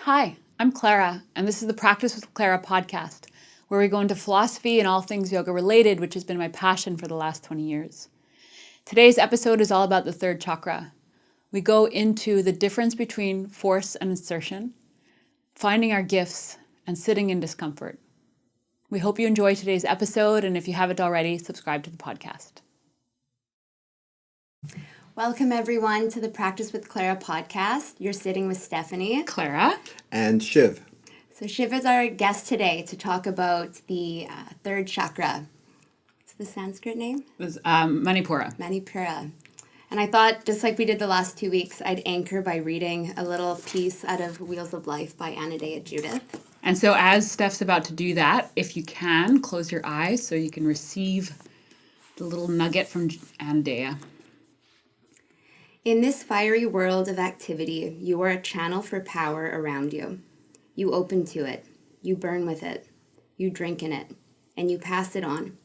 Hi, I'm Clara, and this is the Practice with Clara podcast, where we go into philosophy and all things yoga related, which has been my passion for the last 20 years. Today's episode is all about the third chakra. We go into the difference between force and assertion, finding our gifts, and sitting in discomfort. We hope you enjoy today's episode, and if you haven't already, subscribe to the podcast. Welcome, everyone, to the Practice with Clara podcast. You're sitting with Stephanie. Clara. And Shiv. So Shiv is our guest today to talk about the third chakra. What's the Sanskrit name? It was Manipura. Manipura. And I thought, just like we did the last 2 weeks, I'd anchor by reading a little piece out of Wheels of Life by Anodea Judith. And so as Steph's about to do that, if you can, close your eyes so you can receive the little nugget from Anodea. In this fiery world of activity, you are a channel for power around you. You open to it, you burn with it, you drink in it, and you pass it on.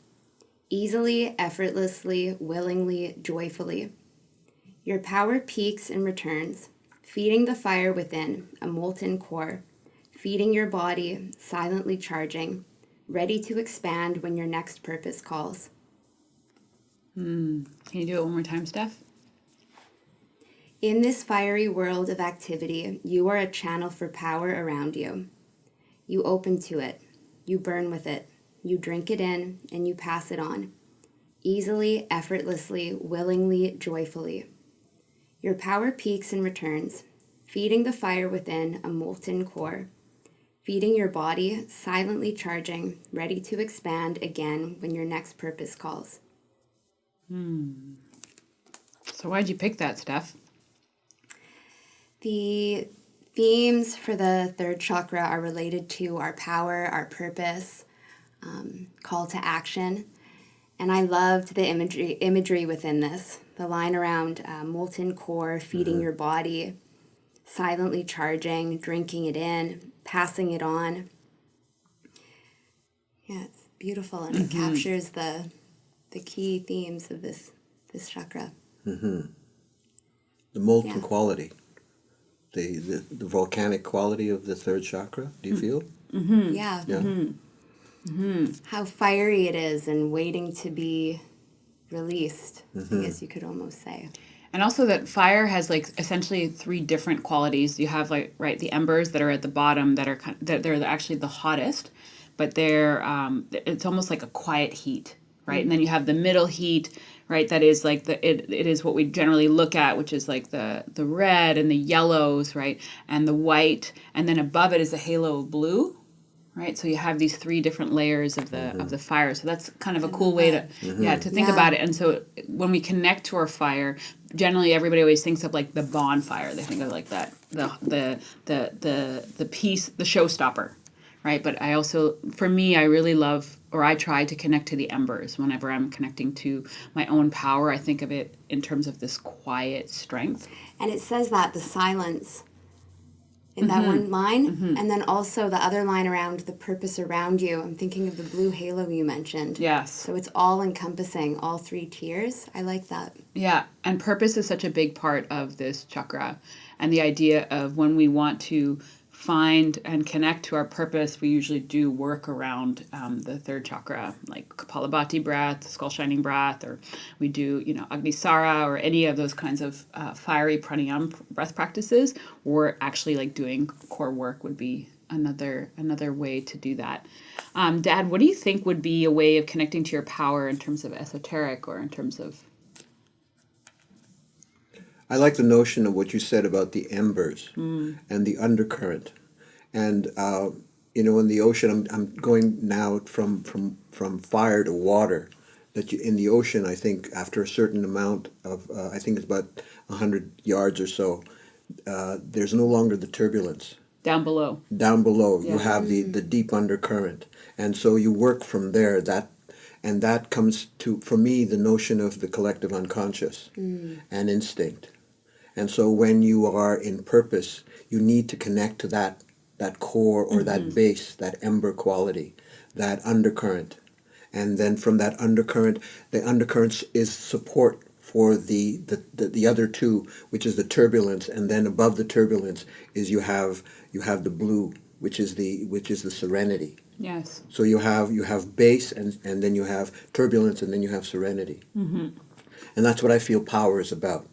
Easily, effortlessly, willingly, joyfully. Your power peaks and returns, feeding the fire within, a molten core, feeding your body, silently charging, ready to expand when your next purpose calls. Can you do it one more time, Steph? In this fiery world of activity, you are a channel for power around you. You open to it, you burn with it, you drink it in, and you pass it on. Easily, effortlessly, willingly, joyfully. Your power peaks and returns, feeding the fire within, a molten core, feeding your body, silently charging, ready to expand again when your next purpose calls. So why'd you pick that, Steph? The themes for the third chakra are related to our power, our purpose, call to action. And I loved the imagery within this. The line around molten core, feeding your body, silently charging, drinking it in, passing it on. Yeah, it's beautiful, and it captures the key themes of this chakra. The molten quality. The volcanic quality of the third chakra, do you feel? Yeah. Yeah. How fiery it is and waiting to be released, I guess you could almost say. And also that fire has like essentially three different qualities. You have like, right, the embers that are at the bottom that are that they're actually the hottest, but they're it's almost like a quiet heat, right? And then you have the middle heat, right? That is like it is what we generally look at, which is like the red and the yellows, right? And the white, and then above it is a halo of blue. Right, so you have these three different layers of the fire. So that's kind of a cool way to to think about it. And so when we connect to our fire, generally everybody always thinks of like the bonfire. They think of like that the piece, the showstopper, right? But I also, for me, I really love, or I try to connect to the embers whenever I'm connecting to my own power. I think of it in terms of this quiet strength. And it says that the silence in that one line, and then also the other line around the purpose around you. I'm thinking of the blue halo you mentioned. Yes. So it's all encompassing, all three tiers. I like that. Yeah, and purpose is such a big part of this chakra, and the idea of when we want to find and connect to our purpose, we usually do work around the third chakra, like Kapalabhati breath, skull shining breath, or we do, Agnisara or any of those kinds of fiery pranayama breath practices, or actually like doing core work would be another way to do that. Dad, what do you think would be a way of connecting to your power in terms of esoteric or in terms of... I like the notion of what you said about the embers and the undercurrent. And, in the ocean, I'm going now from fire to water. That in the ocean, I think after a certain amount of, I think it's about 100 yards or so, there's no longer the turbulence. Down below. Down below, you have the deep undercurrent. And so you work from there. That comes to, for me, the notion of the collective unconscious and instinct. And so when you are in purpose, you need to connect to that core or that base, that ember quality, that undercurrent. And then from that undercurrent, the undercurrent is support for the other two, which is the turbulence, and then above the turbulence is you have the blue, which is the serenity. Yes. So you have base, and then you have turbulence, and then you have serenity. Mm-hmm. And that's what I feel power is about,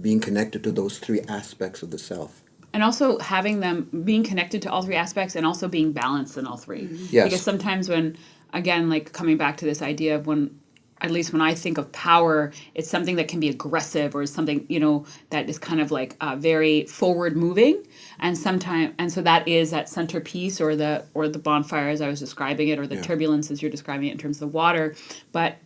being connected to those three aspects of the self. And also having them being connected to all three aspects and also being balanced in all three. Yes. Because sometimes when, again, like coming back to this idea of when, at least when I think of power, it's something that can be aggressive or something, that is kind of like very forward moving. And so that is that centerpiece or the bonfire as I was describing it, or the turbulence as you're describing it in terms of the water. But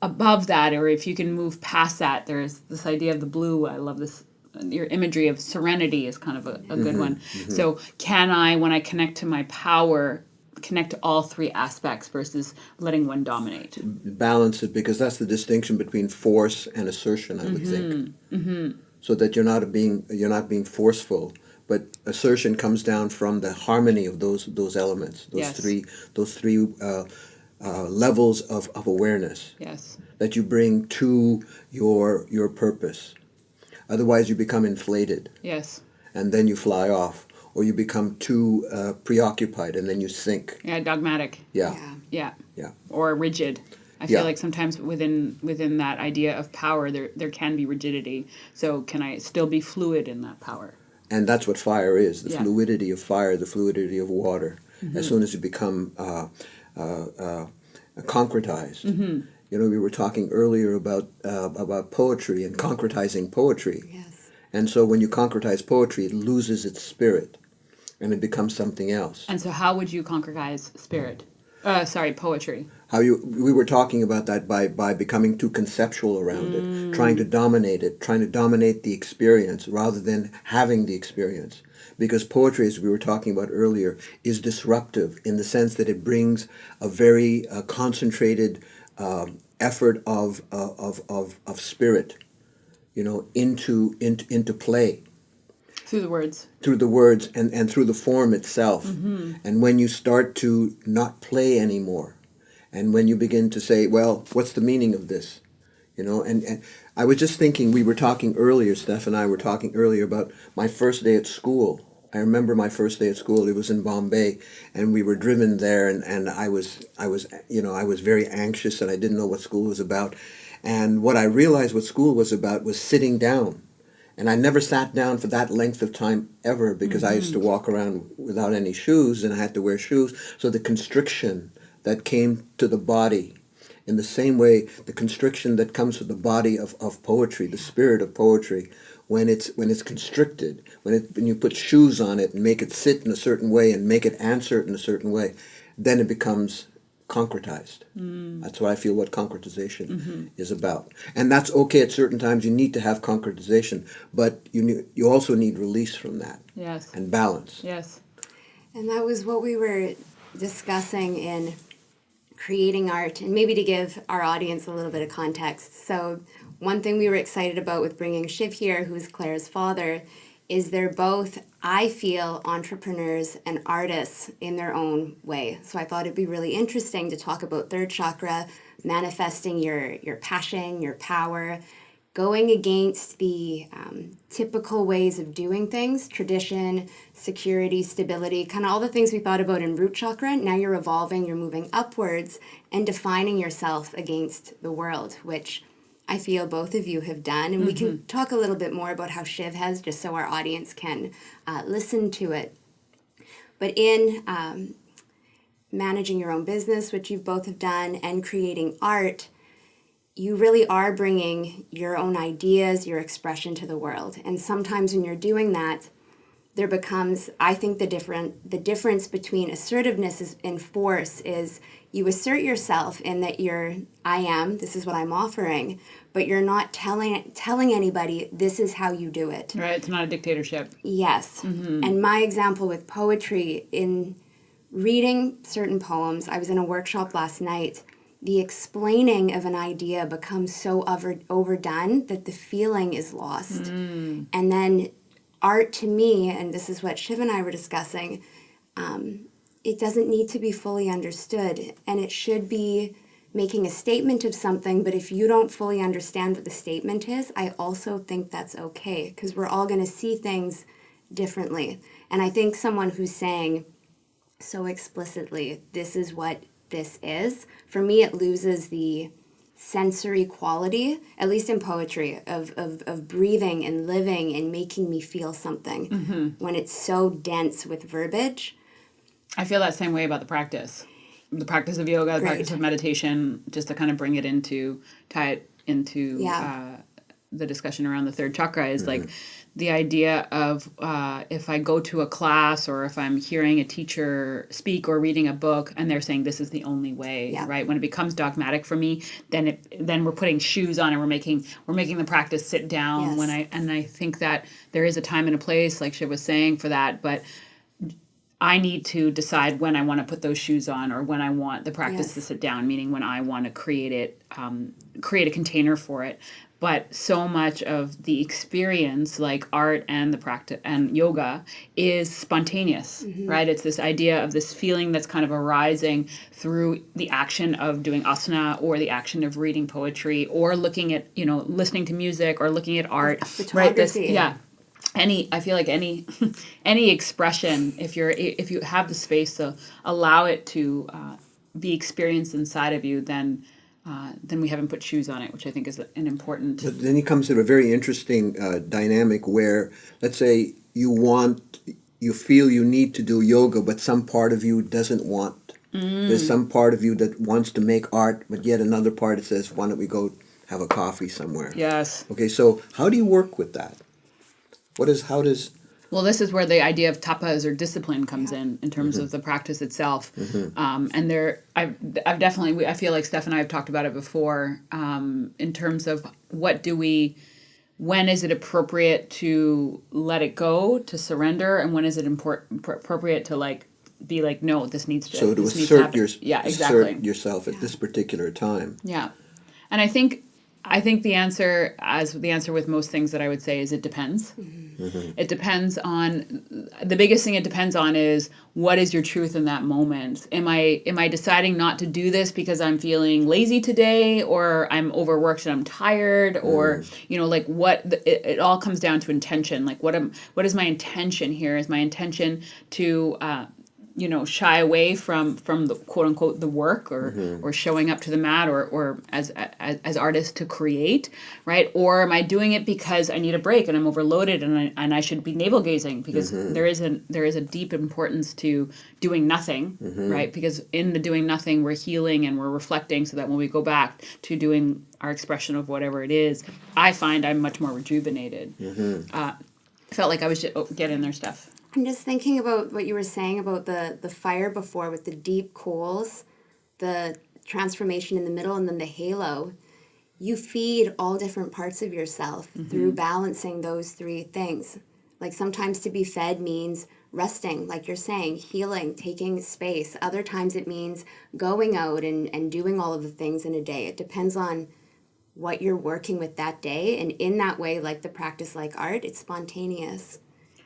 above that, or if you can move past that, there's this idea of the blue. I love this. Your imagery of serenity is kind of a good one. Mm-hmm. So can I, when I connect to my power, connect to all three aspects versus letting one dominate? Balance it, because that's the distinction between force and assertion, I would think. Mm-hmm. So that you're not being forceful, but assertion comes down from the harmony of those elements, those three levels of awareness. Yes. That you bring to your purpose. Otherwise, you become inflated. Yes. And then you fly off, or you become too preoccupied, and then you sink. Yeah, dogmatic. Yeah. Or rigid. I feel like sometimes within that idea of power, there can be rigidity. So can I still be fluid in that power? And that's what fire is: the fluidity of fire, the fluidity of water. Mm-hmm. As soon as you become concretized. Mm-hmm. We were talking earlier about poetry and concretizing poetry. Yes. And so when you concretize poetry, it loses its spirit, and it becomes something else. And so how would you concretize spirit? Poetry. We were talking about that by becoming too conceptual around it, trying to dominate the experience rather than having the experience. Because poetry, as we were talking about earlier, is disruptive in the sense that it brings a very concentrated effort of spirit, into play. Through the words. Through the words and through the form itself. Mm-hmm. And when you start to not play anymore, and when you begin to say, well, what's the meaning of this? And I was just thinking, we were talking earlier, Steph and I were talking earlier about my first day at school. I remember my first day at school. It was in Bombay, and we were driven there, and I was very anxious, and I didn't know what school was about. And what I realized what school was about was sitting down. And I never sat down for that length of time ever, because I used to walk around without any shoes, and I had to wear shoes. So the constriction that came to the body, in the same way, the constriction that comes to the body of poetry, the spirit of poetry, when it's constricted, when you put shoes on it and make it sit in a certain way and make it answer it in a certain way, then it becomes concretized. That's what I feel what concretization is about. And that's okay at certain times. You need to have concretization, but you also need release from that. Yes. And balance. Yes. And that was what we were discussing in creating art, and maybe to give our audience a little bit of context. So one thing we were excited about with bringing Shiv here, who's Claire's father, is they're both, I feel, entrepreneurs and artists in their own way. So I thought it'd be really interesting to talk about third chakra, manifesting your passion, your power, going against the typical ways of doing things, tradition, security, stability, kind of all the things we thought about in root chakra. Now you're evolving, you're moving upwards and defining yourself against the world, which I feel both of you have done. And we can talk a little bit more about how Shiv has, just so our audience can listen to it. But in managing your own business, which you both have done, and creating art, you really are bringing your own ideas, your expression to the world. And sometimes when you're doing that, there becomes, I think the difference between assertiveness and force is you assert yourself in that this is what I'm offering, but you're not telling anybody this is how you do it. Right, it's not a dictatorship. Yes. Mm-hmm. And my example with poetry, in reading certain poems, I was in a workshop last night, the explaining of an idea becomes so overdone that the feeling is lost. And then art, to me, and this is what Shiv and I were discussing, it doesn't need to be fully understood, and it should be making a statement of something, but if you don't fully understand what the statement is, I also think that's okay, because we're all going to see things differently. And I think someone who's saying so explicitly, this is what this is, for me, it loses the sensory quality, at least in poetry, of breathing and living and making me feel something when it's so dense with verbiage. I feel that same way about the practice of yoga, the Great. practice of meditation, just to kind of bring it into, tie it into Yeah. the discussion around the third chakra is like the idea of if I go to a class or if I'm hearing a teacher speak or reading a book and they're saying this is the only way, Yeah. right? When it becomes dogmatic for me, then we're putting shoes on and we're making the practice sit down. Yes. I think that there is a time and a place, like Shiv was saying, for that, but I need to decide when I want to put those shoes on or when I want the practice Yes. to sit down, meaning when I want to create it, create a container for it. But so much of the experience, like art and the practice and yoga, is spontaneous, right? It's this idea of this feeling that's kind of arising through the action of doing asana or the action of reading poetry or looking at, listening to music or looking at art, right? Photography. I feel like any any expression, if you have the space to allow it to be experienced inside of you, then we haven't put shoes on it, which I think is an important. But then he comes to a very interesting dynamic where, let's say, you feel you need to do yoga, but some part of you doesn't want. There's some part of you that wants to make art, but yet another part that says, why don't we go have a coffee somewhere? Yes. Okay, so how do you work with that? Well, this is where the idea of tapas or discipline comes in terms of the practice itself. And I've definitely, I feel like Steph and I have talked about it before in terms of when is it appropriate to let it go, to surrender, and when is it appropriate to be like, no, this needs to. So to this needs to happen. assert yourself at this particular time. Yeah, and I think the answer, as the answer with most things that I would say, is it depends. It depends on, the biggest thing it depends on is what is your truth in that moment. Am I deciding not to do this because I'm feeling lazy today, or I'm overworked and I'm tired, or it all comes down to intention. Like what is my intention here? Is my intention to shy away from the quote unquote the work or showing up to the mat or as artists to create, right? Or am I doing it because I need a break and I'm overloaded and I should be navel gazing, because there is a deep importance to doing nothing, right? Because in the doing nothing we're healing and we're reflecting, so that when we go back to doing our expression of whatever it is, I find I'm much more rejuvenated. Felt like I was just get in there, Steph. I'm just thinking about what you were saying about the fire before, with the deep coals, the transformation in the middle, and then the halo. You feed all different parts of yourself through balancing those three things. Like sometimes to be fed means resting, like you're saying, healing, taking space. Other times it means going out and doing all of the things in a day. It depends on what you're working with that day. And in that way, like the practice, like art, it's spontaneous.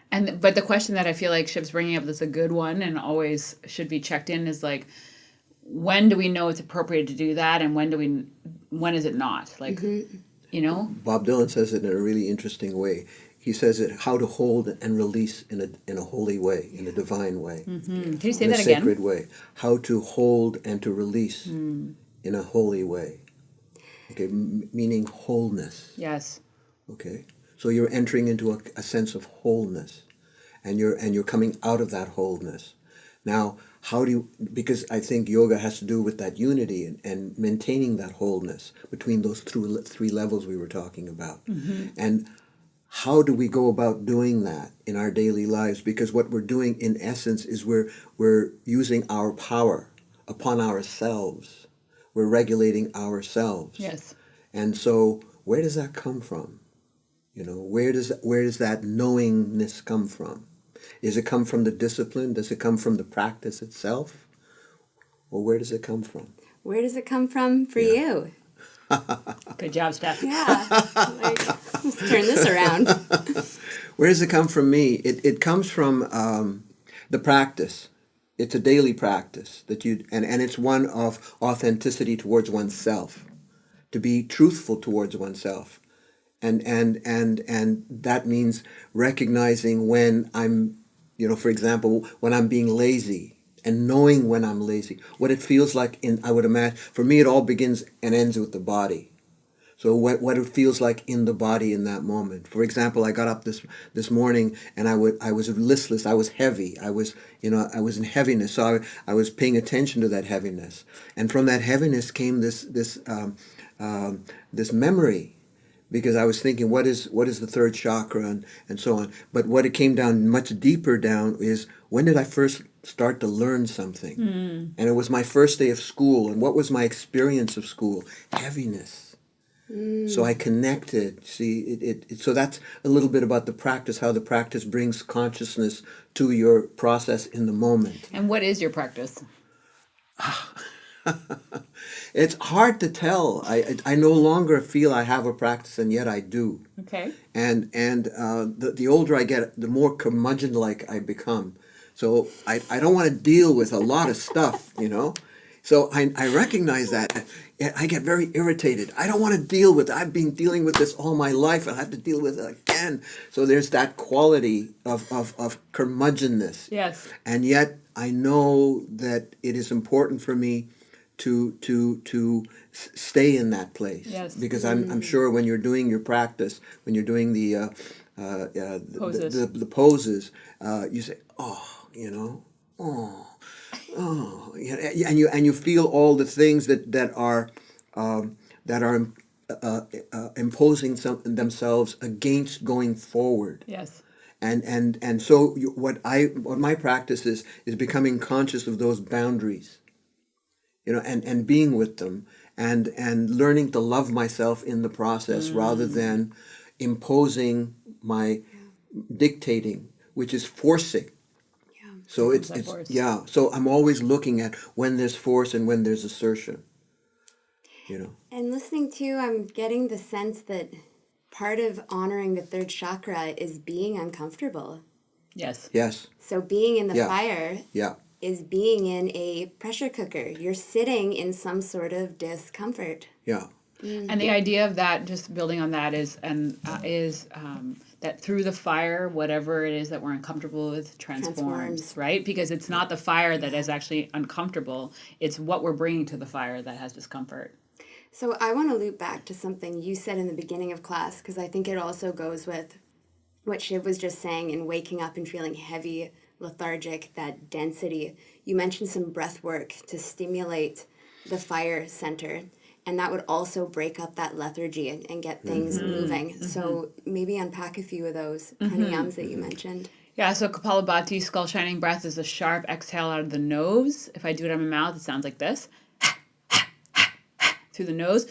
But the question that I feel like Shiv's bringing up that's a good one and always should be checked in is like, when do we know it's appropriate to do that, and when is it not? Like, Bob Dylan says it in a really interesting way. He says it how to hold and release in a holy way, in a divine way. Can you say in that a again? sacred way. How to hold and to release in a holy way. Okay, meaning wholeness. Yes. Okay. So you're entering into a sense of wholeness, and you're coming out of that wholeness. Now, because I think yoga has to do with that unity and maintaining that wholeness between those three levels we were talking about. And how do we go about doing that in our daily lives? Because what we're doing in essence is we're using our power upon ourselves. We're regulating ourselves. Yes. And so where does that come from? Where does that knowingness come from? Does it come from the discipline? Does it come from the practice itself? Or where does it come from? Where does it come from for you? Good job, Steph. Yeah. Let's turn this around. Where does it come from me? It comes from the practice. It's a daily practice that and it's one of authenticity towards oneself, to be truthful towards oneself. And that means recognizing when I'm, for example, when I'm being lazy, and knowing when I'm lazy, what it feels like I would imagine, for me, it all begins and ends with the body. So what it feels like in the body in that moment. For example, I got up this morning and I was listless. I was heavy. I was in heaviness. So I was paying attention to that heaviness, and from that heaviness came this memory, because I was thinking, what is the third chakra, and so on. But what it came down much deeper down is, when did I first start to learn something? And it was my first day of school. And what was my experience of school? Heaviness. So I connected. See, so that's a little bit about the practice, how the practice brings consciousness to your process in the moment. And what is your practice? It's hard to tell. I no longer feel I have a practice, and yet I do. Okay. And the older I get, the more curmudgeon-like I become. So I don't want to deal with a lot of stuff, So I recognize that. I get very irritated. I don't want to deal with it. I've been dealing with this all my life, and I have to deal with it again. So there's that quality of curmudgeonness. Yes. And yet I know that it is important for me to stay in that place. Yes. Because I'm sure when you're doing your practice, when you're doing the Poses. the poses, you say, and you feel all the things that are imposing themselves against going forward. Yes. And so what my practice is becoming conscious of those boundaries, and being with them, and learning to love myself in the process, rather than imposing my dictating, which is forcing. So it's force. yeah. So I'm always looking at when there's force and when there's assertion. And listening to you, I'm getting the sense that part of honoring the third chakra is being uncomfortable. Yes. Yes. So being in the Yeah. fire Yeah. is being in a pressure cooker. You're sitting in some sort of discomfort. Yeah. And the idea of that, just building on that, is that through the fire, whatever it is that we're uncomfortable with transforms, right? Because it's not the fire that is actually uncomfortable; it's what we're bringing to the fire that has discomfort. So I want to loop back to something you said in the beginning of class, because I think it also goes with what Shiv was just saying in waking up and feeling heavy, lethargic, that density. You mentioned some breath work to stimulate the fire center, and that would also break up that lethargy and get things moving. So maybe unpack a few of those pranayamas that you mentioned. Yeah, so Kapalabhati, skull shining breath, is a sharp exhale out of the nose. If I do it on my mouth, it sounds like this. Through the nose.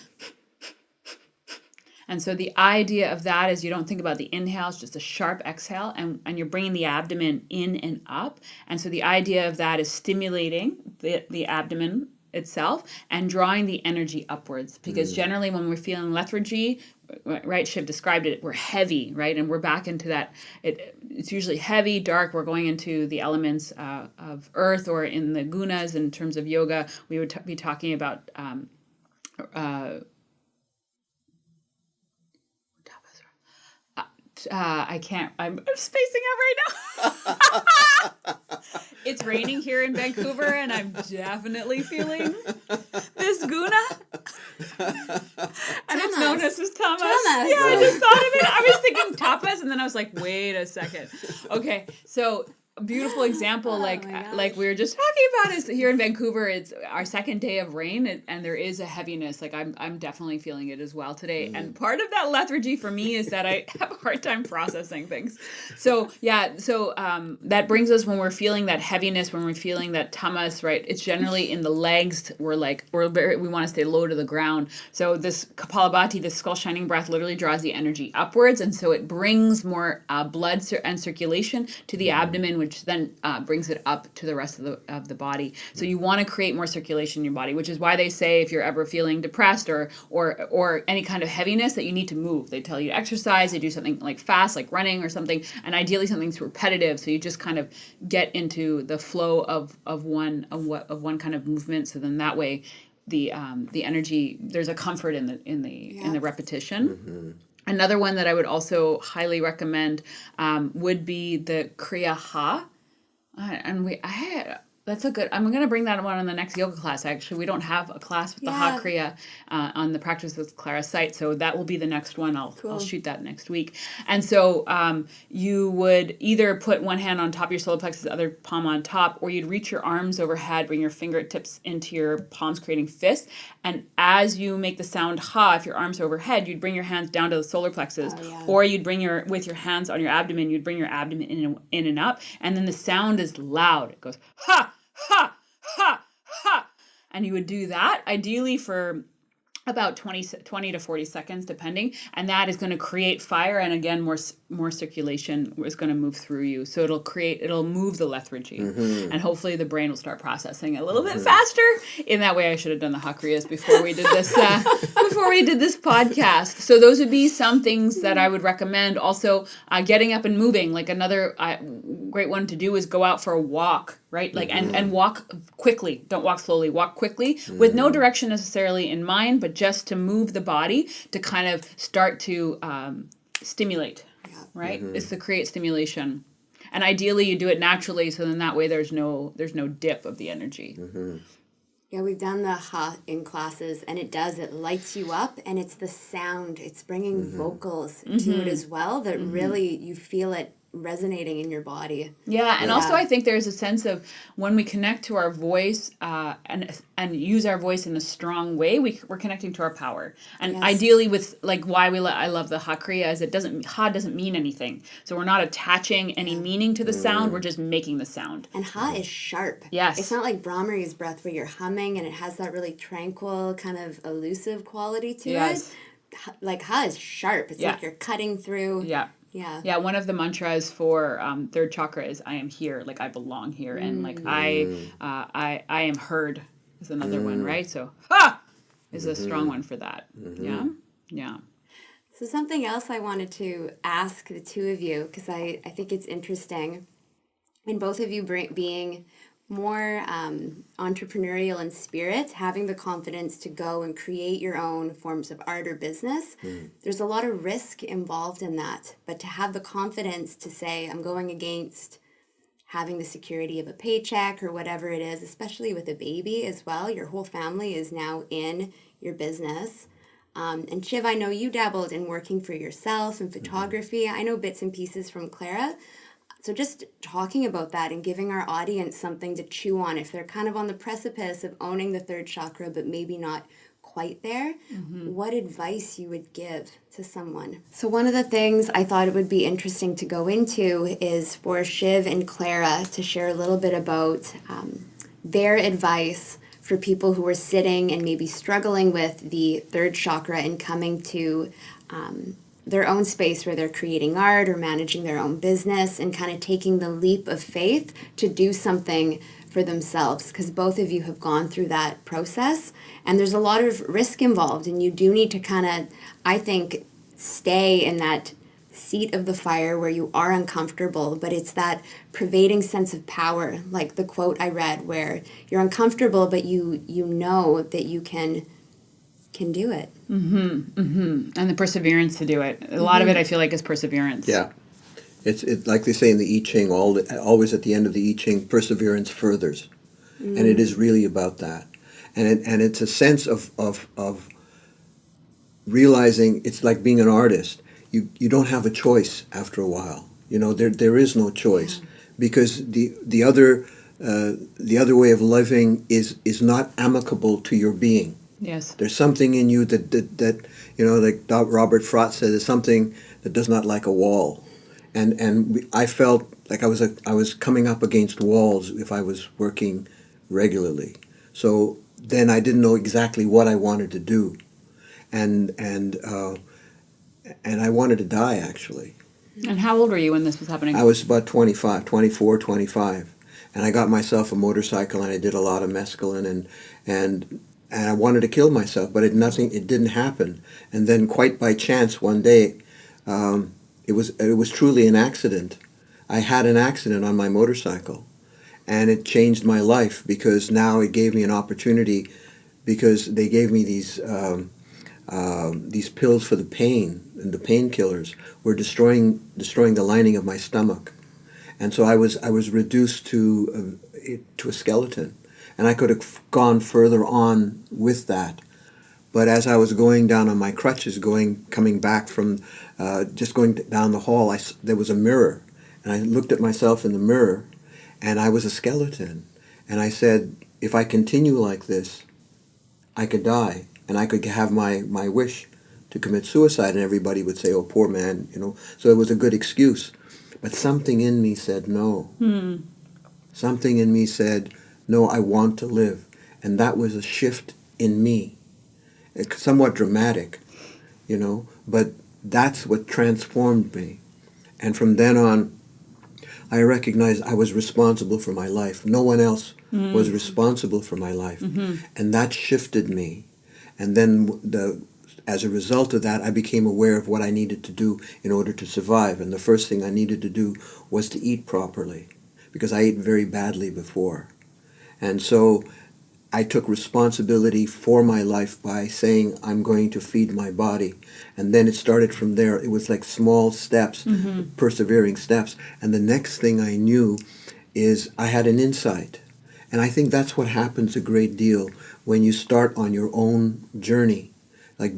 And so the idea of that is you don't think about the inhale, it's just a sharp exhale, and you're bringing the abdomen in and up. And so the idea of that is stimulating the abdomen itself and drawing the energy upwards. Because generally when we're feeling lethargy, right, Shiv described it, we're heavy, right? And we're back into that. It's usually heavy, dark. We're going into the elements of earth, or in the gunas in terms of yoga, we would be talking about I can't. I'm spacing out right now. It's raining here in Vancouver, and I'm definitely feeling this guna. And it's known as tamas. Yeah, I just thought of it. I was thinking tapas, and then I was like, wait a second. Okay, so a beautiful example, like we were just talking about, is here in Vancouver. It's our second day of rain, and there is a heaviness. Like I'm definitely feeling it as well today. And part of that lethargy for me is that I have a hard time processing things. So that brings us, when we're feeling that heaviness, when we're feeling that tamas, right? It's generally in the legs. We want to stay low to the ground. So this Kapalabhati, this skull shining breath, literally draws the energy upwards, and so it brings more blood and circulation to the abdomen, which which then brings it up to the rest of the body. So you want to create more circulation in your body, which is why they say if you're ever feeling depressed or any kind of heaviness, that you need to move. They tell you to exercise. They do something like fast, like running or something, and ideally something's repetitive. So you just kind of get into the flow of one kind of movement. So then that way, the energy, there's a comfort in the repetition. Another one that I would also highly recommend would be the Kriya Ha. That's a good, I'm going to bring that one on the next yoga class, actually. We don't have a class with the Ha Kriya on the Practice with Clara site, so that will be the next one. I'll shoot that next week. And so you would either put one hand on top of your solar plexus, the other palm on top, or you'd reach your arms overhead, bring your fingertips into your palms, creating fists. And as you make the sound Ha, if your arms are overhead, you'd bring your hands down to the solar plexus, or you'd bring with your hands on your abdomen, you'd bring your abdomen in and up, and then the sound is loud. It goes Ha! Ha, ha, ha. And you would do that ideally for about 20 to 40 seconds, depending. And that is going to create fire. And again, more circulation is going to move through you. So it'll move the lethargy. And hopefully the brain will start processing a little bit faster. In that way, I should have done the Hakriyas before we did this, podcast. So those would be some things that I would recommend. Also, getting up and moving. Like another great one to do is go out for a walk, right? Like, and walk quickly. Don't walk slowly. Walk quickly with no direction necessarily in mind, but just to move the body to kind of start to stimulate, right? It's to create stimulation. And ideally you do it naturally, so then that way there's no dip of the energy. Yeah, we've done the Ha in classes, and it lights you up, and it's the sound, it's bringing vocals to it as well, that really you feel it resonating in your body. Yeah, and also I think there's a sense of when we connect to our voice and use our voice in a strong way, we're connecting to our power. And ideally with like why I love the Ha Kriya is Ha doesn't mean anything. So we're not attaching any meaning to the sound, we're just making the sound. And Ha is sharp. Yes. It's not like Brahmari's breath where you're humming and it has that really tranquil, kind of elusive quality to it. Like Ha is sharp. It's like you're cutting through. Yeah, one of the mantras for third chakra is I am here, like I belong here, and like I am heard is another one, right? So Ha is a strong one for that. Yeah. So something else I wanted to ask the two of you, because I think it's interesting, and both of you being more entrepreneurial in spirit, having the confidence to go and create your own forms of art or business. There's a lot of risk involved in that, but to have the confidence to say, I'm going against having the security of a paycheck or whatever it is, especially with a baby as well. Your whole family is now in your business. And Shiv, I know you dabbled in working for yourself and photography. I know bits and pieces from Clara. So just talking about that and giving our audience something to chew on if they're kind of on the precipice of owning the third chakra, but maybe not quite there, what advice you would give to someone? So one of the things I thought it would be interesting to go into is for Shiv and Clara to share a little bit about their advice for people who are sitting and maybe struggling with the third chakra and coming to their own space where they're creating art or managing their own business and kind of taking the leap of faith to do something for themselves, because both of you have gone through that process and there's a lot of risk involved, and you do need to kind of, I think, stay in that seat of the fire where you are uncomfortable, but it's that pervading sense of power, like the quote I read where you're uncomfortable but you know that you can do it. And the perseverance to do it. A lot of it I feel like is perseverance. Yeah. It's like they say in the I Ching, always at the end of the I Ching, perseverance furthers. And it is really about that. And it's a sense of realizing it's like being an artist. You don't have a choice after a while. You know, there is no choice, because the other way of living is not amicable to your being. Yes. There's something in you that you know, like Robert Frost said, there's something that does not like a wall, and I felt like I was coming up against walls if I was working regularly. So then I didn't know exactly what I wanted to do, and I wanted to die actually, And how old were you when this was happening? I was about 24, 25. And I got myself a motorcycle, and I did a lot of mescaline, and I wanted to kill myself, but it didn't happen. And then quite by chance one day, it was truly an accident. I had an accident on my motorcycle, and it changed my life, because now it gave me an opportunity, because they gave me these pills for the pain, and the painkillers were destroying the lining of my stomach, and so I was reduced to a skeleton, and I could have gone further on with that, but as I was going down on my crutches, coming back from just going down the hall, there was a mirror, and I looked at myself in the mirror, and I was a skeleton, and I said, if I continue like this, I could die, and I could have my wish to commit suicide, and everybody would say, oh, poor man, So it was a good excuse. But something in me said no. Something in me said, no, I want to live. And that was a shift in me. It's somewhat dramatic, but that's what transformed me. And from then on, I recognized I was responsible for my life. No one else was responsible for my life. And that shifted me. And then as a result of that, I became aware of what I needed to do in order to survive. And the first thing I needed to do was to eat properly, because I ate very badly before. And so I took responsibility for my life by saying, I'm going to feed my body. And then it started from there. It was like small steps, persevering steps. And the next thing I knew is I had an insight. And I think that's what happens a great deal when you start on your own journey. Like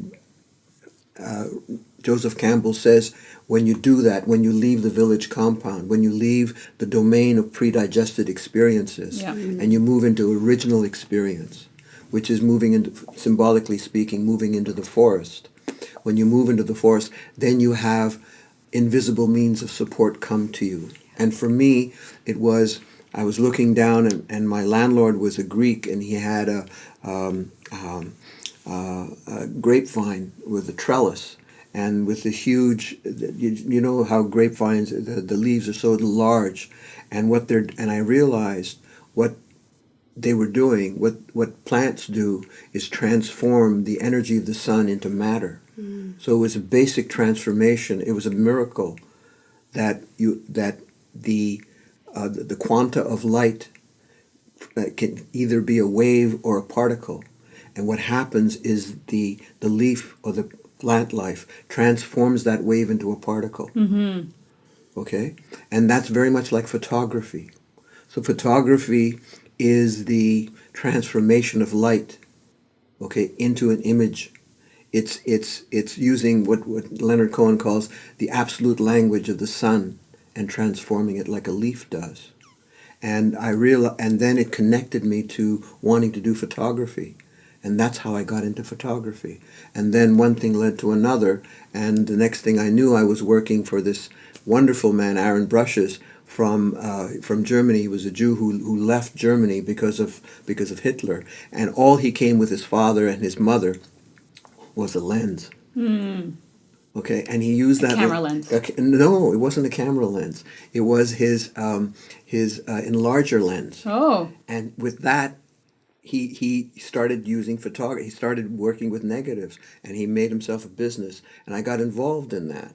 Joseph Campbell says, when you do that, when you leave the village compound, when you leave the domain of pre-digested experiences, and you move into original experience, which is moving into, symbolically speaking, moving into the forest. When you move into the forest, then you have invisible means of support come to you. And for me, I was looking down, and my landlord was a Greek, and he had a grapevine with a trellis, and with the huge, you know how grapevines, the leaves are so large, and I realized what they were doing, what plants do is transform the energy of the sun into matter. So it was a basic transformation. It was a miracle that the quanta of light can either be a wave or a particle. And what happens is the leaf or the plant life transforms that wave into a particle. Okay? And that's very much like photography. So photography is the transformation of light, okay, into an image. It's using what Leonard Cohen calls the absolute language of the sun and transforming it like a leaf does. And and then it connected me to wanting to do photography. And that's how I got into photography. And then one thing led to another, and the next thing I knew, I was working for this wonderful man, Aaron Brushes, from Germany. He was a Jew who left Germany because of Hitler, and all he came with his father and his mother was a lens. Okay, and he used that camera lens. No, it wasn't a camera lens. It was his enlarger lens. Oh. And with that, he started using photography. He started working with negatives, and he made himself a business. And I got involved in that.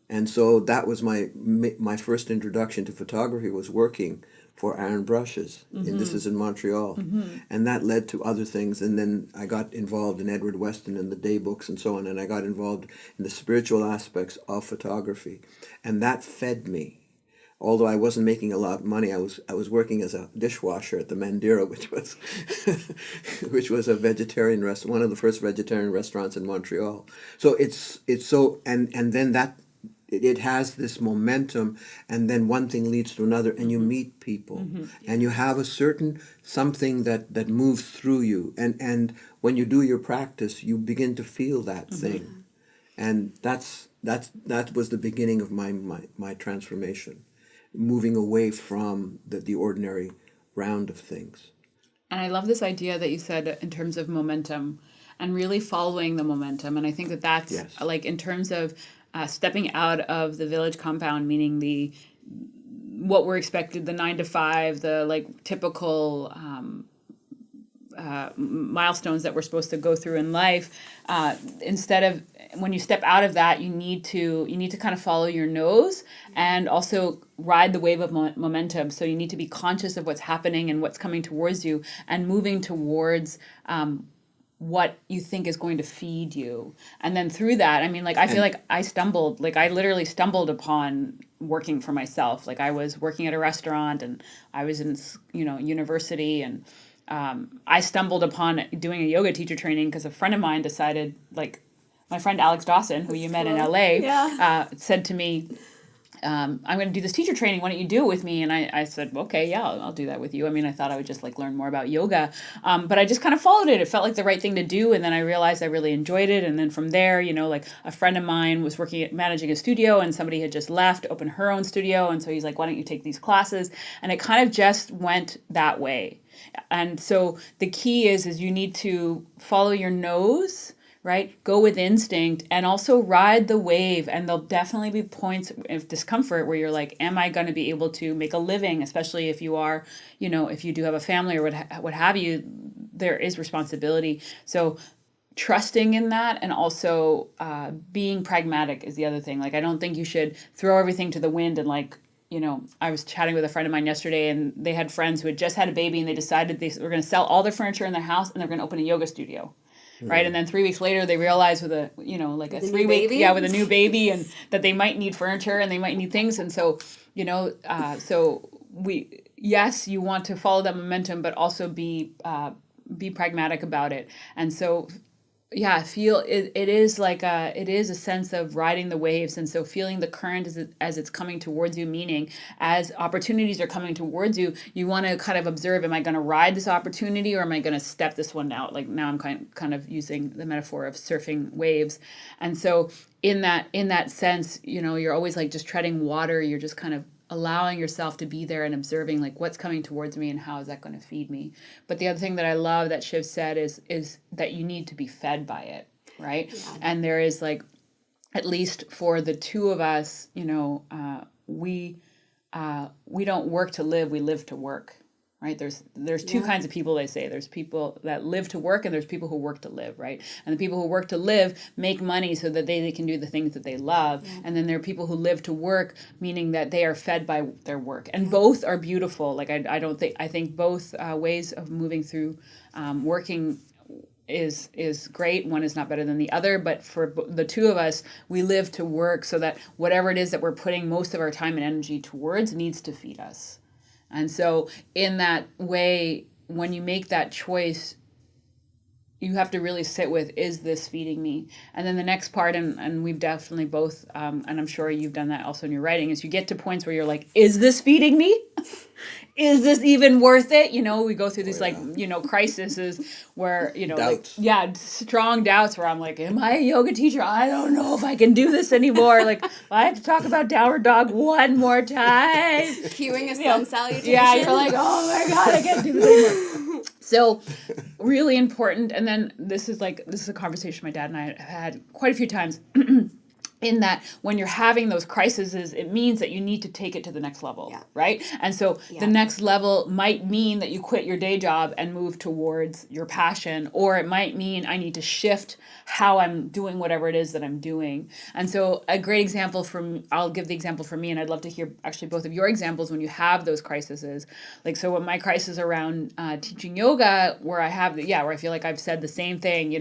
And so that was my first introduction to photography, was working for Aaron Brushes. And this is in Montreal. And that led to other things. And then I got involved in Edward Weston and the day books and so on. And I got involved in the spiritual aspects of photography. And that fed me. Although I wasn't making a lot of money, I was working as a dishwasher at the Mandira, which was a vegetarian restaurant, one of the first vegetarian restaurants in Montreal. So it's so, and then that it has this momentum, and then one thing leads to another, and you meet people, and you have a certain something that moves through you, and when you do your practice, you begin to feel that thing, and that was the beginning of my transformation, moving away from the ordinary round of things. And I love this idea that you said in terms of momentum and really following the momentum. And I think that's Yes. like in terms of stepping out of the village compound, meaning what we're expected, the 9 to 5, the like typical milestones that we're supposed to go through in life. Instead of, when you step out of that, you need to kind of follow your nose and also ride the wave of momentum. So you need to be conscious of what's happening and what's coming towards you and moving towards what you think is going to feed you. And then through that, I mean, like, I feel like I literally stumbled upon working for myself. Like, I was working at a restaurant and I was in, university, and I stumbled upon doing a yoga teacher training because a friend of mine decided, like, my friend Alex Dawson, who you met in LA, said to me, I'm going to do this teacher training. Why don't you do it with me? And I said, okay, yeah, I'll do that with you. I mean, I thought I would just like learn more about yoga. But I just kind of followed it. It felt like the right thing to do. And then I realized I really enjoyed it. And then from there, like a friend of mine was managing a studio, and somebody had just left, opened her own studio. And so he's like, why don't you take these classes? And it kind of just went that way. And so the key is you need to follow your nose, right? Go with instinct, and also ride the wave. And there'll definitely be points of discomfort where you're like, am I going to be able to make a living? Especially if you are, if you do have a family or what have you, there is responsibility. So trusting in that, and also being pragmatic is the other thing. Like, I don't think you should throw everything to the wind and like, I was chatting with a friend of mine yesterday, and they had friends who had just had a baby, and they decided they were going to sell all their furniture in their house and they're going to open a yoga studio. Right. And then 3 weeks later, they realized with a 3 week, with a new baby, and that they might need furniture and they might need things. And so, yes, you want to follow that momentum, but also be pragmatic about it. And so, yeah, it is a sense of riding the waves. And so feeling the current as it's coming towards you, meaning as opportunities are coming towards you, you want to kind of observe, am I going to ride this opportunity or am I going to step this one out? Like, now I'm kind of using the metaphor of surfing waves. And so in that sense, you're always like just treading water. You're just kind of allowing yourself to be there and observing like what's coming towards me and how is that going to feed me. But the other thing that I love that Shiv said is that you need to be fed by it, right? Yeah. And there is like, at least for the two of us, we don't work to live, we live to work. Right? There's two kinds of people, they say. There's people that live to work, and there's people who work to live, right? And the people who work to live make money so that they can do the things that they love. Yeah. And then there are people who live to work, meaning that they are fed by their work. And both are beautiful. Like, I think both ways of moving through working is great. One is not better than the other, but for the two of us, we live to work so that whatever it is that we're putting most of our time and energy towards needs to feed us. And so in that way, when you make that choice, you have to really sit with, is this feeding me? And then the next part, and we've definitely both, and I'm sure you've done that also in your writing, is you get to points where you're like, is this feeding me? Is this even worth it? We go through these crises where, strong doubts where I'm like, am I a yoga teacher? I don't know if I can do this anymore. Like, I have to talk about downward dog one more time. Cueing a sun salutation. Yeah, you're like, oh my God, I can't do this anymore. So really important. And then this is a conversation my dad and I have had quite a few times. In that when you're having those crises, it means that you need to take it to the next level, right? And so the next level might mean that you quit your day job and move towards your passion, or it might mean I need to shift how I'm doing whatever it is that I'm doing. And so a great example I'll give the example for me, and I'd love to hear actually both of your examples when you have those crises. Like, so when my crisis around teaching yoga, where where I feel like I've said the same thing,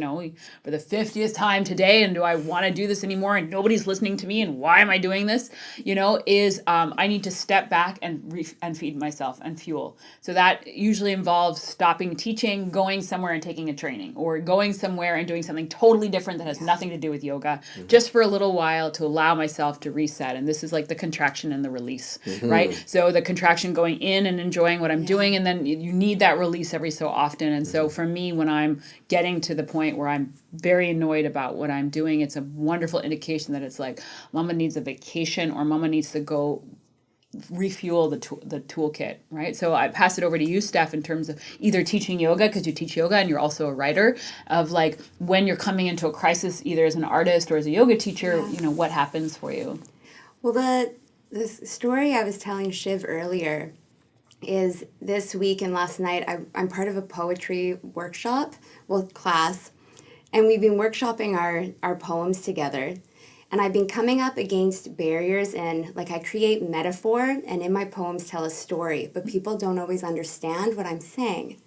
for the 50th time today, and do I want to do this anymore? And nobody's listening to me, and why am I doing this? Is I need to step back and feed myself and fuel. So that usually involves stopping teaching, going somewhere and taking a training, or going somewhere and doing something totally different that has nothing to do with yoga, just for a little while to allow myself to reset. And this is like the contraction and the release, right? So the contraction, going in and enjoying what I'm doing, and then you need that release every so often. And so for me, when I'm getting to the point where I'm very annoyed about what I'm doing, it's a wonderful indication that it's like, mama needs a vacation, or mama needs to go refuel the toolkit, right? So I pass it over to you, Steph, in terms of either teaching yoga, because you teach yoga and you're also a writer, of like when you're coming into a crisis, either as an artist or as a yoga teacher, what happens for you? Well, the story I was telling Shiv earlier is this week and last night, I'm part of a poetry workshop, class, and we've been workshopping our poems together. And I've been coming up against barriers and like I create metaphor and in my poems tell a story, but people don't always understand what I'm saying.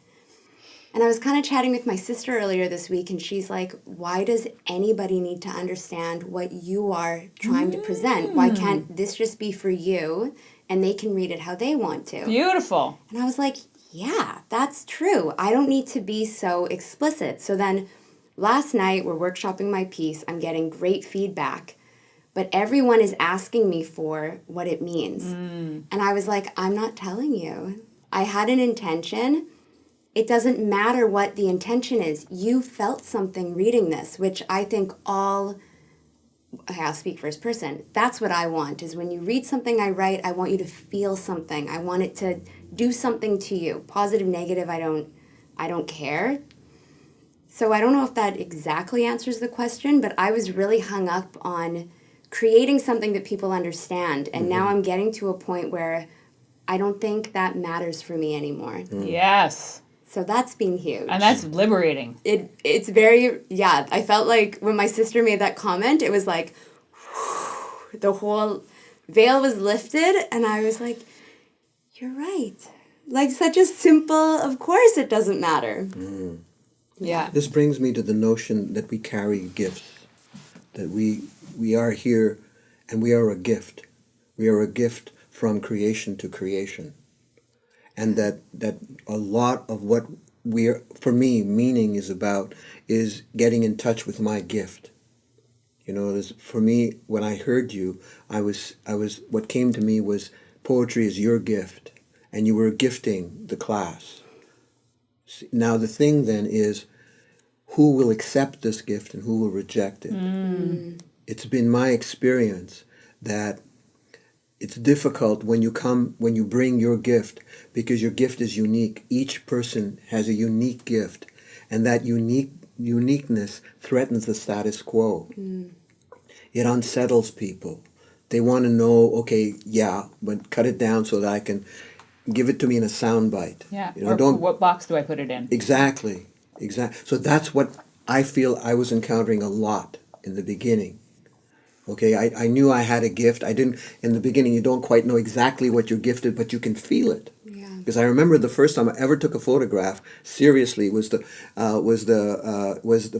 And I was kind of chatting with my sister earlier this week and she's like, why does anybody need to understand what you are trying to present? Why can't this just be for you and they can read it how they want to? Beautiful. And I was like, yeah, that's true. I don't need to be so explicit. So then last night, we're workshopping my piece. I'm getting great feedback, but everyone is asking me for what it means. And I was like, I'm not telling you. I had an intention. It doesn't matter what the intention is. You felt something reading this, which I think I'll speak first person. That's what I want, is when you read something I write, I want you to feel something. I want it to do something to you. Positive, negative, I don't care. So I don't know if that exactly answers the question, but I was really hung up on creating something that people understand. And now I'm getting to a point where I don't think that matters for me anymore. Yes. So that's been huge. And that's liberating. It's very, I felt like when my sister made that comment, it was like, the whole veil was lifted. And I was like, you're right. Like such a simple, of course it doesn't matter. Yeah. This brings me to the notion that we carry gifts, that we are here and we are a gift. We are a gift from creation to creation. And that a lot of what for me, meaning is about is getting in touch with my gift. For me, when I heard you, I was what came to me was poetry is your gift, and you were gifting the class. Now the thing then is, who will accept this gift and who will reject it? It's been my experience that it's difficult when you bring your gift, because your gift is unique. Each person has a unique gift, and that uniqueness threatens the status quo. It unsettles people. They want to know, okay, but cut it down so that I can give it to me in a sound bite. Yeah. Or what box do I put it in? Exactly. So that's what I feel I was encountering a lot in the beginning. Okay, I knew I had a gift. I didn't, in the beginning, you don't quite know exactly what you're gifted, but you can feel it. Yeah. Because I remember the first time I ever took a photograph seriously was the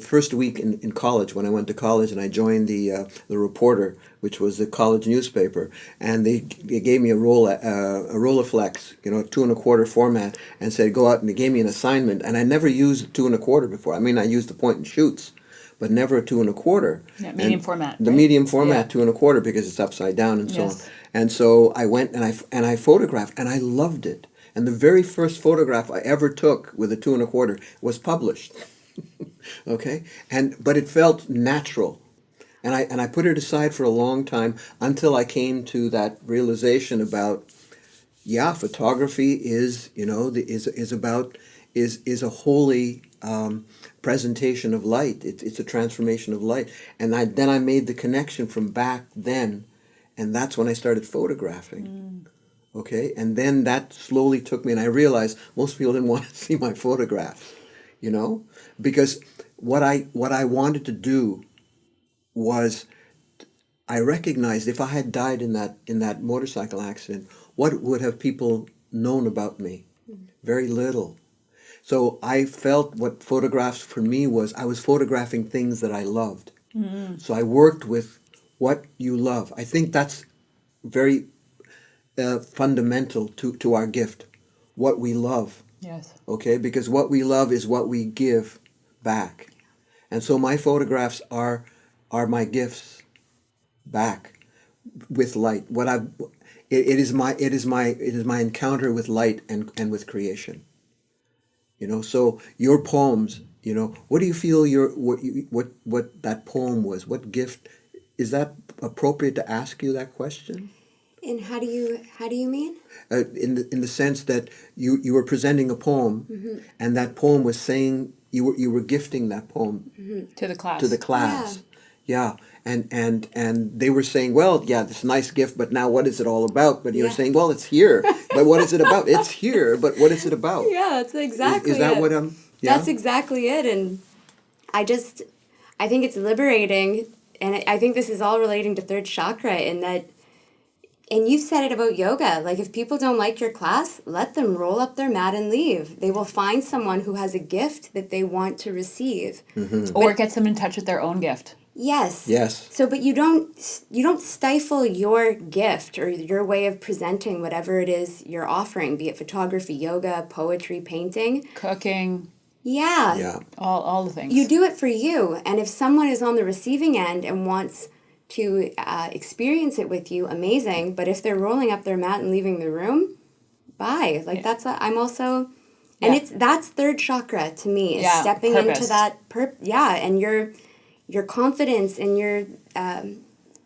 first week in college, when I went to college and I joined the Reporter, which was the college newspaper, and they gave me a Rolleiflex, 2 1/4 format, and said go out, and they gave me an assignment, and I never used 2 1/4 before. I mean, I used the point and shoots, but never a 2 1/4. Yeah, medium format. The right? medium format, Yeah. 2 1/4, because it's upside down and so on. Yes. And so I went and I photographed, and I loved it. And the very first photograph I ever took with a 2 1/4 was published. Okay, but it felt natural, and I put it aside for a long time until I came to that realization about, photography is is a holy presentation of light. It's a transformation of light, and then I made the connection from back then, and that's when I started photographing. Okay, and then that slowly took me, and I realized most people didn't want to see my photographs, because what I wanted to do was, I recognized if I had died in that motorcycle accident, what would have people known about me? Very little. So I felt what photographs for me was, I was photographing things that I loved. So I worked with what you love. I think that's very fundamental to our gift, what we love. Yes. Okay, because what we love is what we give back, and so my photographs are my gifts back with light. It is my encounter with light and with creation. So your poems. What do you feel what that poem was? What gift is that appropriate to ask you that question? And how do you mean? In the sense that you were presenting a poem, and that poem was saying you were gifting that poem To the class. to the class. Yeah. And they were saying, well, yeah, this nice gift, but now what is it all about? But you're saying, well, it's here, but what is it about? It's here, but what is it about? Yeah, that's exactly Is that it. what yeah? That's exactly it. And I think it's liberating, and I think this is all relating to third chakra in that. And you said it about yoga. Like, if people don't like your class, let them roll up their mat and leave. They will find someone who has a gift that they want to receive. Or it gets them in touch with their own gift. Yes. Yes. So, but you don't stifle your gift or your way of presenting whatever it is you're offering, be it photography, yoga, poetry, painting. Cooking. Yeah. Yeah. All the things. You do it for you. And if someone is on the receiving end and wants to experience it with you, amazing. But if they're rolling up their mat and leaving the room, bye. Like I'm also, and that's third chakra to me, is stepping purpose. into that and your confidence and your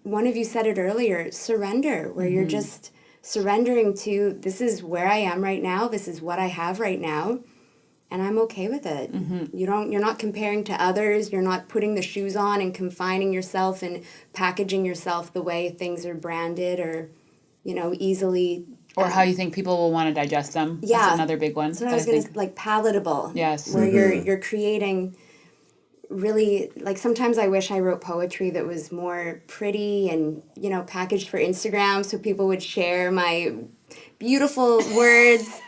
one of you said it earlier, surrender, where you're just surrendering to, this is where I am right now, this is what I have right now, and I'm okay with it. You're not comparing to others, you're not putting the shoes on and confining yourself and packaging yourself the way things are branded or, easily. Or how you think people will want to digest them. Yeah. That's another big one. That's what I was going to, like, palatable. Yes. Where you're creating really, like, sometimes I wish I wrote poetry that was more pretty and, packaged for Instagram so people would share my beautiful words.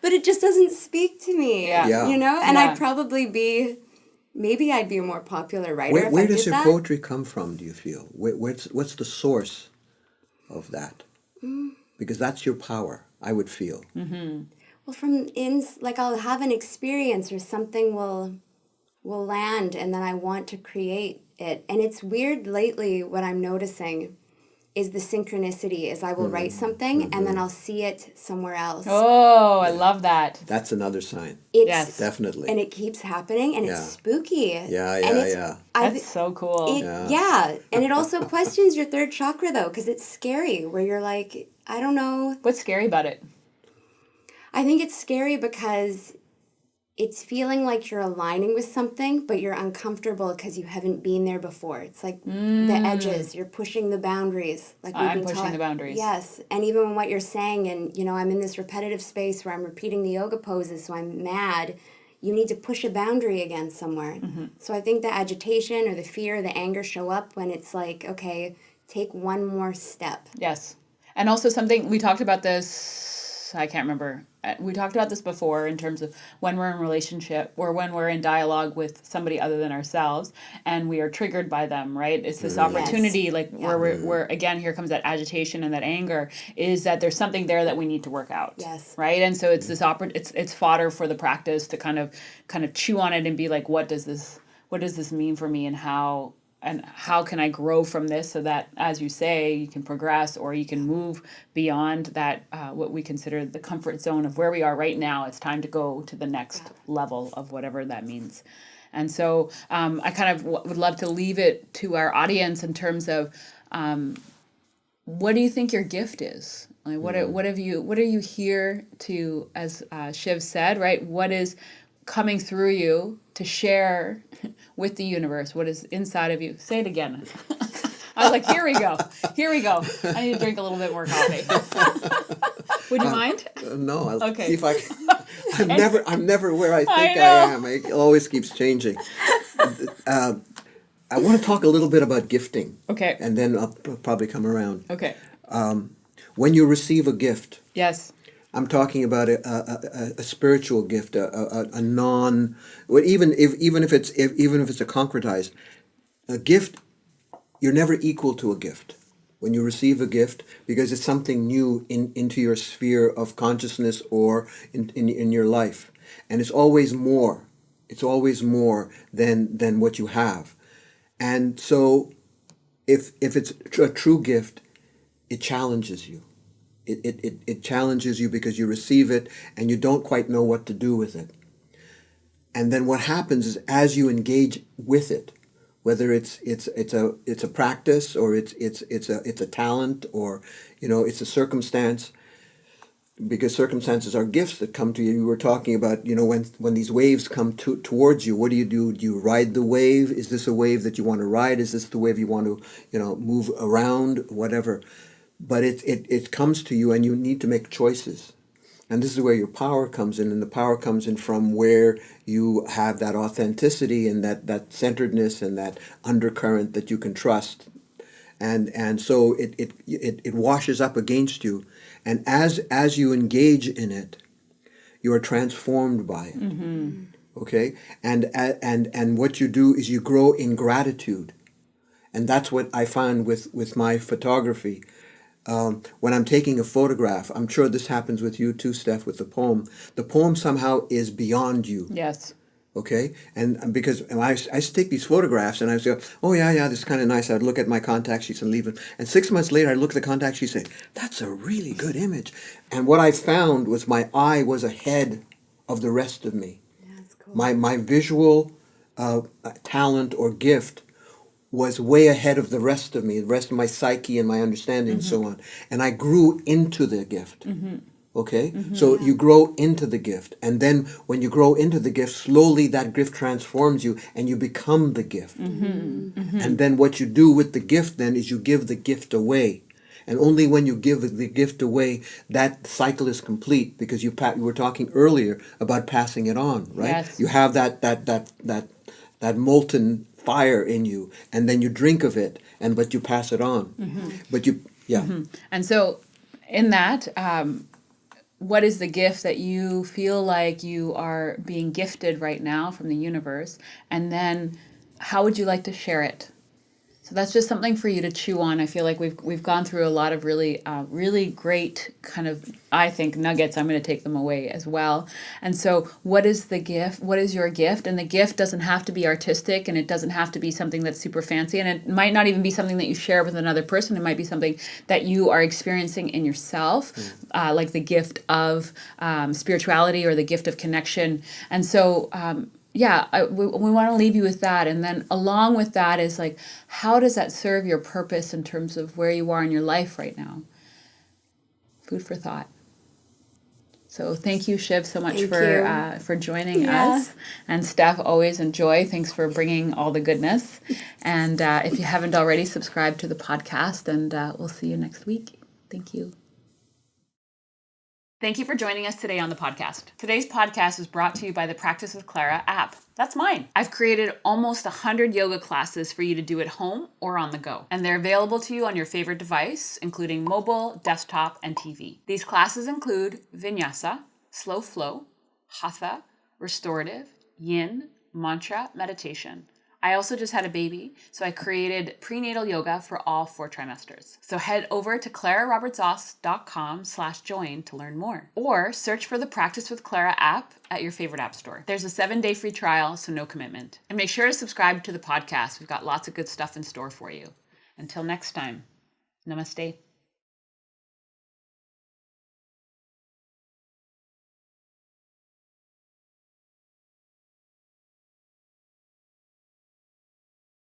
But it just doesn't speak to me, And I'd probably maybe I'd be a more popular writer if I did that. Where does your poetry come from, do you feel? What's the source of that? Because that's your power, I would feel. Well, I'll have an experience or something will land and then I want to create it. And it's weird lately, what I'm noticing is the synchronicity, is I will write something and then I'll see it somewhere else. Oh, I love that. That's another sign. Yes. Definitely. And it keeps happening and it's spooky. Yeah. That's so cool. And it also questions your third chakra, though, because it's scary, where you're like, I don't know. What's scary about it? I think it's scary because it's feeling like you're aligning with something, but you're uncomfortable because you haven't been there before. It's like the edges. You're pushing the boundaries. Like I'm pushing the boundaries. Yes. And even when what you're saying, and, I'm in this repetitive space where I'm repeating the yoga poses, so I'm mad, you need to push a boundary again somewhere. So I think the agitation or the fear or the anger show up when it's like, okay, take one more step. Yes. And also something, we talked about this, I can't remember. We talked about this before in terms of when we're in a relationship or when we're in dialogue with somebody other than ourselves and we are triggered by them, right? It's this opportunity, where we're, again, here comes that agitation and that anger, is that there's something there that we need to work out. Yes. Right? And so it's this it's fodder for the practice to kind of chew on it and be like, what does this mean for me, and how can I grow from this so that, as you say, you can progress or you can move beyond that, what we consider the comfort zone of where we are right now. It's time to go to the next level of whatever that means. And so I kind of would love to leave it to our audience in terms of what do you think your gift is? Like, what are you here to, as Shiv said, right? What is coming through you to share with the universe? What is inside of you? Say it again. I was like, here we go. I need to drink a little bit more coffee. Would you mind? No, I'll Okay. see if I can. I'm never where I think I am. It always keeps changing. I want to talk a little bit about gifting. Okay. And then I'll probably come around. Okay. When you receive a gift, Yes. I'm talking about a spiritual gift, a non, even if it's a concretized, a gift. You're never equal to a gift when you receive a gift, because it's something new into your sphere of consciousness or in your life, and it's always more. It's always more than what you have, and so if it's a true gift, it challenges you. It challenges you because you receive it and you don't quite know what to do with it. And then what happens is, as you engage with it, whether it's a practice, or it's a talent, or it's a circumstance, because circumstances are gifts that come to you. You were talking about, when these waves come towards you, what do? Do you ride the wave? Is this a wave that you want to ride? Is this the wave you want to, move around? Whatever. But it comes to you, and you need to make choices. And this is where your power comes in, and the power comes in from where you have that authenticity and that centeredness and that undercurrent that you can trust. And so it washes up against you, and as you engage in it, you are transformed by it. Mm-hmm. Okay, and what you do is you grow in gratitude, and that's what I find with my photography. When I'm taking a photograph, I'm sure this happens with you too, Steph, with the poem. The poem somehow is beyond you. Yes. Okay, and because I used to take these photographs, and I would say, oh yeah, this is kind of nice. I'd look at my contact sheets and leave it. And 6 months later, I'd look at the contact sheets and say, that's a really good image. And what I found was my eye was ahead of the rest of me. Yeah, that's cool. My visual talent or gift was way ahead of the rest of me, the rest of my psyche and my understanding, and so on. And I grew into the gift. Okay? So you grow into the gift. And then when you grow into the gift, slowly that gift transforms you and you become the gift. And then what you do with the gift then is you give the gift away. And only when you give the gift away, that cycle is complete, because you were talking earlier about passing it on, right? Yes. You have that molten fire in you, and then you drink of it, but you pass it on. But And so in that, what is the gift that you feel like you are being gifted right now from the universe? And then how would you like to share it? So that's just something for you to chew on. I feel like we've gone through a lot of really great kind of, I think, nuggets. I'm going to take them away as well. And so what is the gift? What is your gift? And the gift doesn't have to be artistic, and it doesn't have to be something that's super fancy. And it might not even be something that you share with another person. It might be something that you are experiencing in yourself, like the gift of spirituality or the gift of connection. And so we want to leave you with that. And then along with that is like, how does that serve your purpose in terms of where you are in your life right now? Food for thought. So thank you, Shiv, so much for joining us. And Steph, always enjoy. Thanks for bringing all the goodness. And if you haven't already, subscribe to the podcast, and we'll see you next week. Thank you. Thank you for joining us today on the podcast. Today's podcast is brought to you by the Practice with Clara app. That's mine. I've created almost 100 yoga classes for you to do at home or on the go. And they're available to you on your favorite device, including mobile, desktop, and TV. These classes include vinyasa, slow flow, hatha, restorative, yin, mantra, meditation. I also just had a baby, so I created prenatal yoga for all 4 trimesters. So head over to clararobertsoss.com/join to learn more. Or search for the Practice with Clara app at your favorite app store. There's a 7-day free trial, so no commitment. And make sure to subscribe to the podcast. We've got lots of good stuff in store for you. Until next time, namaste.